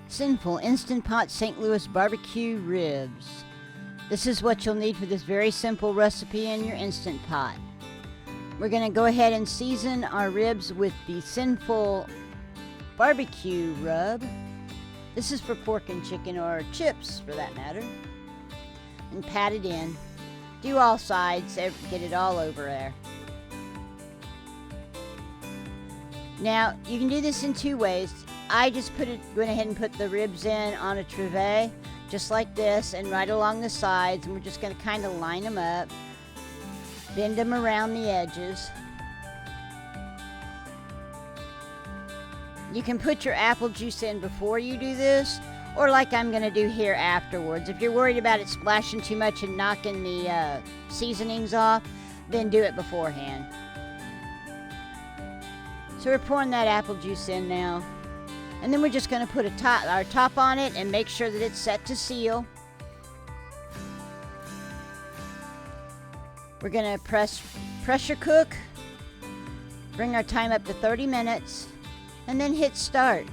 Cynful Instant Pot St. Louis barbecue ribs. This is what you'll need for this very simple recipe in your Instant Pot. We're going to go ahead and season our ribs with the Cynful barbecue rub. This is for pork and chicken, or chips for that matter. And pat it in. Do all sides, get it all over there. Now, you can do this in two ways. I just went ahead and put the ribs in on a trivet, just like this, and right along the sides, and we're just going to kind of line them up, bend them around the edges. You can put your apple juice in before you do this, or like I'm going to do here afterwards. If you're worried about it splashing too much and knocking the seasonings off, then do it beforehand. So we're pouring that apple juice in now. And then we're just going to put our top on it and make sure that it's set to seal. We're going to pressure cook, bring our time up to 30 minutes, and then hit start.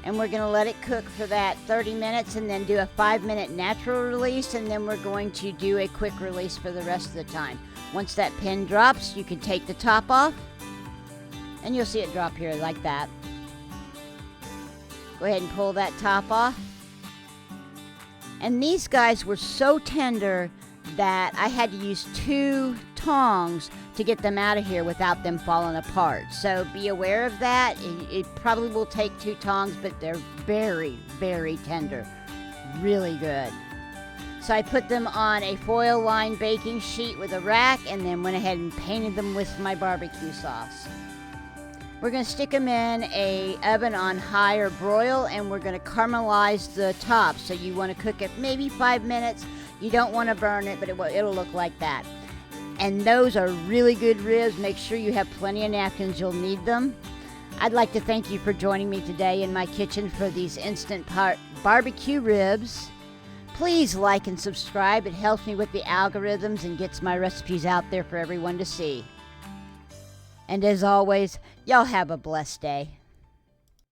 And we're going to let it cook for that 30 minutes and then do a 5-minute natural release, and then we're going to do a quick release for the rest of the time. Once that pin drops, you can take the top off, and you'll see it drop here like that. Go ahead and pull that top off. And these guys were so tender that I had to use 2 tongs to get them out of here without them falling apart. So be aware of that. It probably will take 2 tongs, but they're very, very tender. Really good. So I put them on a foil-lined baking sheet with a rack and then went ahead and painted them with my barbecue sauce. We're going to stick them in an oven on high or broil, and we're going to caramelize the top. So you want to cook it maybe 5 minutes. You don't want to burn it, but it'll look like that. And those are really good ribs. Make sure you have plenty of napkins. You'll need them. I'd like to thank you for joining me today in my kitchen for these Instant Pot barbecue ribs. Please like and subscribe. It helps me with the algorithms and gets my recipes out there for everyone to see. And as always, y'all have a blessed day.